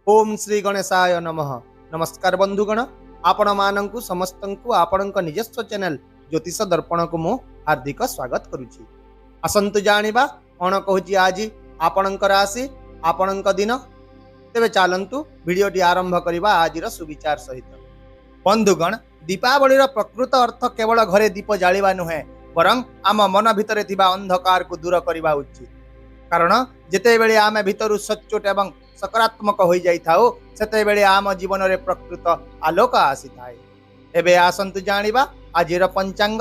ओम श्री गणेशाय नमः। नमस्कार बंधुगण, आपण मानंकु समस्तंकु आपणक निजस्व चैनल ज्योतिष दर्पण को मु हार्दिक स्वागत करुछि। आसंतु जानिबा कोन कहूछि आज आपणक राशि आपणक दिन। तेबे चालंतु वीडियोटी आरंभ करिबा आजिर सुविचार सहित। बंधुगण, दीपावलीर प्रकृत अर्थ केवल घरे दीप जालिबा नुहे, बरं आम मन भितरे थिबा अंधकार को दूर करिबा उचित। कारण जेतेबेले आमे भितरु सच्चोट एवं सकारात्मक हो जाइथाओ सेतेबेले आम जीवन रे प्रकृत आलोक आसी थाए। एबे आसंतु जानिबा आजिर पंचांग।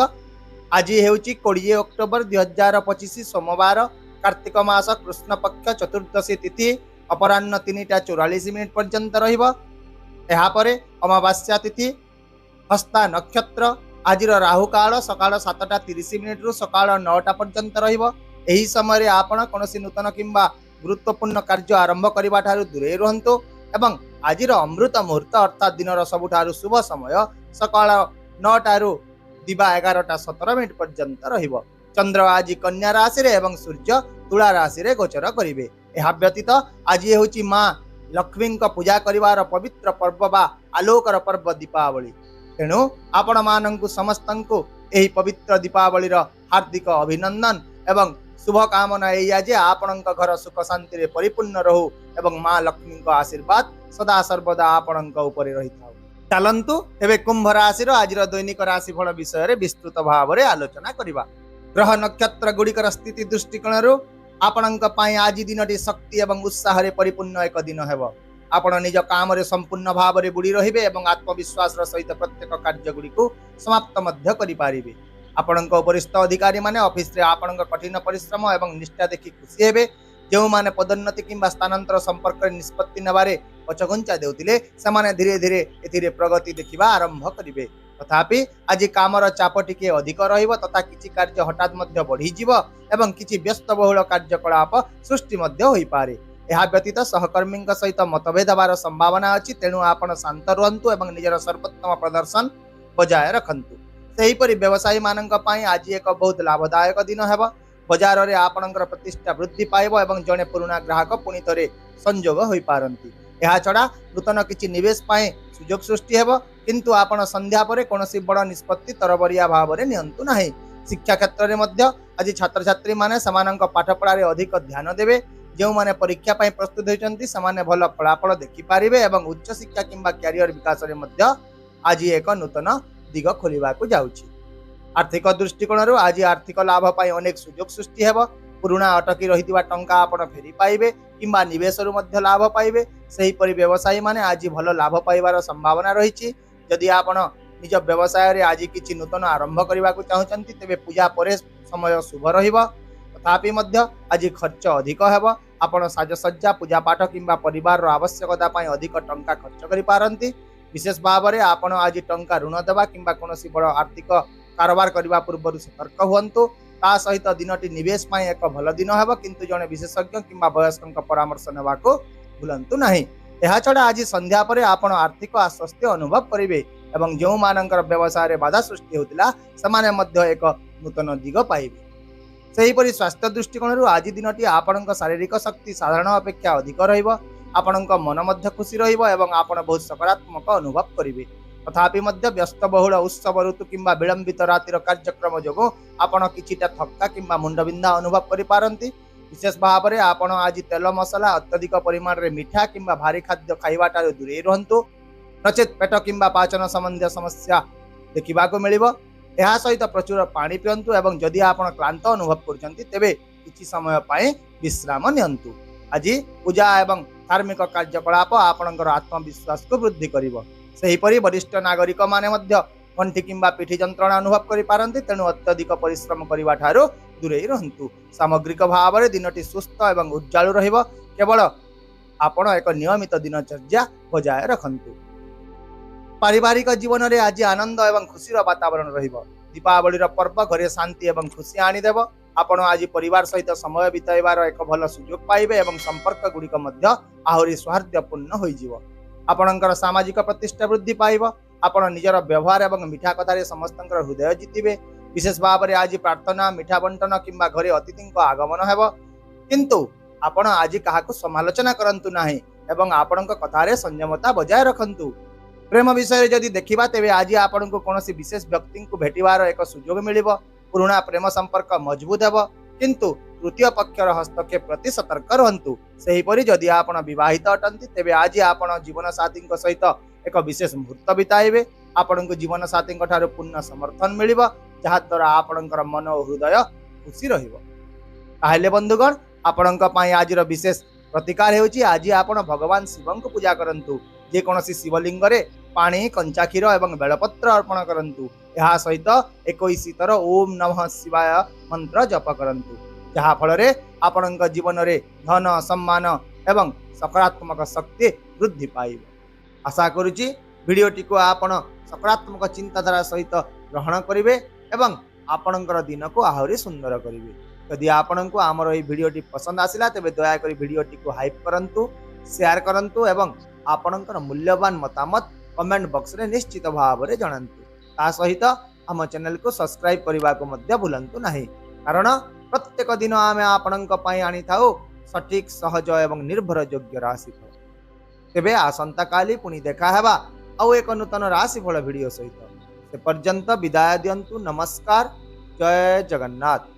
आज हेउची 20 अक्टोबर 2025 सोमवार, कार्तिक मास कृष्ण पक्ष चतुर्दशी तिथि अपराह्न 3:44 पर्यंत रहिबो। एहा परे अमावास्या तिथि, हस्ता नक्षत्र। आजिर राहु काल सकाळ 7:30 रु सकाळ 9टा पर्यंत रहिबो। एही समय आपण कोनोसी नूतन किंबा गुरुत्वपूर्ण कार्य आरंभ करबा ठारू दूरे रहंतु एवं आजिर अमृत मुहूर्त अर्थात दिनर सबुठारू शुभ समय सकाळ 9टा रु दिबा 11:17 पर्यंत रहिबो। चंद्र आज कन्या राशि रे एवं सूर्य तुला राशि रे गोचर करिवे। एहा व्यतीत आज हेउची मां लक्ष्मी को पूजा करिवार पवित्र पर्व बा आलोकर पर्व दीपावली। तेणु आपण मानंकु समस्तंकु एही पवित्र दीपावली रो हार्दिक अभिनंदन एवं शुभ कामना एया जे आपणक घर सुख शांति रे परिपूर्ण रहू एवं मां लक्ष्मी को आशीर्वाद सदा सर्वदा आपणक उपरे रहिथाउ। चलंतु एबे कुंभ राशि रो आजिर दैनिक राशिफल विषय रे विस्तृत भाव रे आलोचना करिबा। ग्रह नक्षत्र गुड़िकर स्थिति दृष्टिकोण रो आपणक पई आज दिनटी शक्ति एवं उत्साह रे परिपूर्ण एक दिन हेबो। आपण निज काम रे संपूर्ण भाव रे बुड़ी रहिबे एवं आत्मविश्वास रो सहित प्रत्येक कार्य गुडी को समाप्त मध्य करि पारिबे। आपणक वरिष्ठ अधिकारी माने ऑफिस रे आपणक कठिन परिश्रम एवं निष्ठा देखि खुशी हेबे। जो माने पदोन्नति किंबा स्थानांतर संपर्क निष्पत्ति नेबारे पछघुंचा देउतिले समाने धीरे धीरे एथिरे प्रगति देखिबा आरंभ करिवे। तथापि आज कामर चाप टिके अधिक रहिबो तथा किछि कार्य हठात मध्य बढ़ी जीवो एवं किछि व्यस्तबहुल कार्यकलाप सृष्टि मध्य होई पारे। एहा व्यतीत सहकर्मीक सहित मतभेद हेबार संभावना अछि। तेणु आपण शांत रहंतु एवं निजर सर्वोत्तम प्रदर्शन बजाय रखंतु। सेहीपरि व्यवसायी मानक पई आज एक बहुत लाभदायक दिन हेबो। बाजार रे आपणकर प्रतिष्ठा वृद्धि पाइबो एवं जने पुराना ग्राहक पुनि थरे संजोग होई पारंती। एहा छडा नूतन किछि निवेश पई सुयोग सृष्टि हेबो, किंतु आपण संध्या परे कोनोसी बड़ निष्पत्ति तरबरिया भाव रे नियंतु नाही। शिक्षा क्षेत्र रे मध्य आज छात्र छात्री माने समानक पाठपढ़ा रे अधिक ध्यान देबे। जो माने परीक्षा पई प्रस्तुत होइचंती समाने भल फलाफल देखि पारिबे एवं उच्च शिक्षा किंबा कैरियर विकास रे मध्य आज एक नूतन दिग खोलिबा को जाउछि। आर्थिक दृष्टिकोण रो आज आर्थिक लाभ पाई अनेक सुयोग सृष्टि हेबो। पुराना अटकी रहितिबा टंका आपण फेरी पाइबे किंबा निवेश रु मध्य लाभ पाइबे। सही परि व्यवसायी माने आज भल लाभ पाइबार संभावना रहिछि। जदि आपण निज व्यवसाय रे आज किछि नूतन आरंभ करबा को चाहुचंती तेबे पूजा परे समय शुभ रहिबो। तथापि मध्य आज खर्च अधिक हेबो। आपण साजसज्जा पूजा पाठ किंबा परिवार रो आवश्यकता पाई अधिक टंका खर्च करि पारंती। विशेष भाव में आपण आज टंका ऋण देवा किंबा कोनोसी बड़ आर्थिक कारोबार करबा पूर्व सतर्क हुअन्तु। ता सहित दिनटी निवेश पाई एक भल दिन हेबो, किंतु जने विशेषज्ञ किंबा वयस्कक परामर्श नेबा को भूलंतु नाही। एहा छडा आज संध्या परे आपण आर्थिक आश्वस्ति अनुभव करिवे एवं जो मानकर व्यवसाय रे बाधा सृष्टि होतिला समाने मध्य एक नूतन दिग पाइबे। सेहीपरि स्वास्थ्य दृष्टिकोण आज दिनटी आपणक शारीरिक शक्ति साधारण अपेक्षा अधिक रहिबो। आपणक मन मध्य खुशी रहिबो एवं आपण बहुत सकारात्मक अनुभव करिवे। तथापि मध्य व्यस्तबहुल उत्सव ऋतु किंबा विलंबित रातिर कार्यक्रम जोगो आपण किछिटा थक्का किंबा मुंडबिंधा अनुभव करि पारंती। विशेष भाव में आपण आज तेल मसला अत्यधिक परिमाण रे मिठा किंबा भारी खाद्य खाइबाटा दूरे रहंतु, नचेत पेट किंबा पाचन संबंधी समस्या देखिबा को मिलिबो। एहा सहित प्रचुर पानी पियंतु एवं जदि आपण क्लांत अनुभव करचंती तेबे किछि समय पय विश्राम नियंतु। आज पूजा एवं धार्मिक कार्यकलाप आपणकर आत्मविश्वास को वृद्धि करिवो। सेहीपरि वरिष्ठ नागरिक माने मध्य कंठी किंबा पिठी जंत्रणा अनुभव करि पारंती। तेणु अत्यधिक परिश्रम करिबा ठारो दूरे रहंतु। सामग्रिक भाव में दिनटी सुस्थ एवं उज्ज्वल रहिबो। केवल आपण एक नियमित दिनचर्या बजाय रखंतु। पारिवारिक जीवन रे आज आनंद एवं खुशीर वातावरण रहिबो। दीपावली पर्व घरे शांति एवं खुशी आनी देबो। आपण आज परिवार सहित समय बिताइबार एक भल सुयोग पाइबे एवं संपर्क गुड़िक मध्य आहुरी सौहार्द्यपूर्ण होई जीवो। आपणकर सामाजिक प्रतिष्ठा वृद्धि पाइबो। आपण निजर व्यवहार एवं मिठा कथारे समस्तंकर हृदय जितिबे। विशेष भाव में आज प्रार्थना मिठा बंटन किंबा घरे अतिथि आगमन हेबो, किंतु आपण आज काहाकु समालोचना करंतु नाही। एवं आपणक कथारे संयमता बजाय रखंतु। प्रेम विषय जदि देखिबा तेबे आज आपणको कोनोसी विशेष व्यक्ति को भेटिबार एक सुजोग मिलिबो। पुराना प्रेम संपर्क मजबूत हेबो, किंतु तृतीय पक्षर हस्तक्षेप प्रति सतर्क रहंतु। सेहीपरि जदि आपण विवाहित अटंती तेबे आज आपण जीवन साथी सहित एक विशेष मुहूर्त बिताइबे। आपणको जीवन साथी ठारू पूर्ण समर्थन मिलिबो, जहा द्वारा आपणकर मन और हृदय खुशी रहिबो। ताहेले बंधुगण, आपणक पई आजिर विशेष प्रतिकार हेउची आज आपण भगवान शिवं को पूजा करंतु। जे कोनोसी शिवलिंग रे पानी, कंचा क्षीर एवं बेलपत्र अर्पण करंतु। यहा सहित 21 थर ओम नमः शिवाय मंत्र जप करंतु, जहा फल रे आपणक जीवन रे धन, सम्मान एवं सकारात्मक शक्ति वृद्धि पाइबो। आशा करूची भिडियोटी को आपण सकारात्मक चिंताधारा सहित ग्रहण करिवे एवं आपणकर दिन को आहुरी सुंदर करिवे। यदि आपणको आमर एई भिडियोटी पसंद आसिला तेबे दया करी भिडियोटी को हाइप करंतु, शेयर करंतु एवं आपणकर मूल्यवान मतामत कमेंट बॉक्स रे निश्चित भाव रे जणांतु। ता सहित हम चैनल को सब्सक्राइब करबा को मध्य भूलंतु नाही, कारण प्रत्येक दिन आमे आपणक पई आनी थाउ सठिक, सहज एवं निर्भर योग्य राशिफल। तेबे आसंता काली पुनी देखा हेबा आउ एक नूतन राशिफल भिडियो सहित। से पर्यंत विदाय दियंतु। नमस्कार। जय जगन्नाथ।